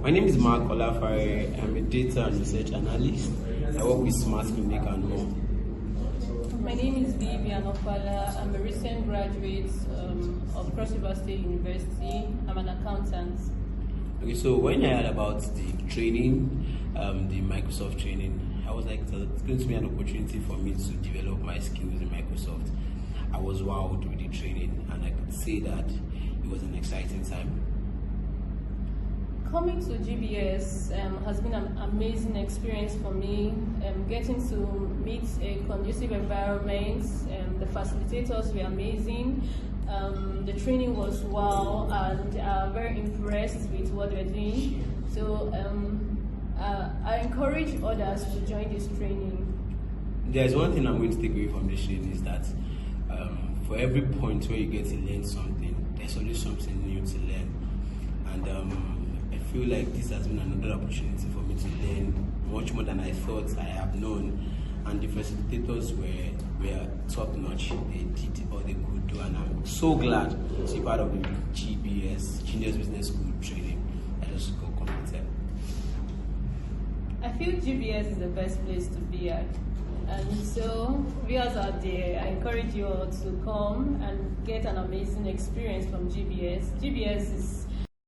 My name is Mark Olafare. I'm a data and research analyst. I work with Smart Clinic and more. My name is Vivian Opala. I'm a recent graduate of Cross River State University. I'm an accountant. Okay, so when I heard about the training, the Microsoft training, I was like, it's going to be an opportunity for me to develop my skills in Microsoft. I was wowed with the training, and I could say that it was an exciting time. Coming to GBS has been an amazing experience for me. Getting to meet a conducive environment, the facilitators were amazing. The training was wow, and I'm very impressed with what they're doing. So I encourage others to join this training. There's one thing I'm going to take away from this training is that for every point where you get to learn something, there's always something new to learn. And I feel like this has been another opportunity for me to learn much more than I thought I have known. And the facilitators were top notch. They did all they could do, and I'm so glad to be part of the GBS, Genius Business School training. I just got completed. I feel GBS is the best place to be at. And so, viewers out there, I encourage you all to come and get an amazing experience from GBS. GBS is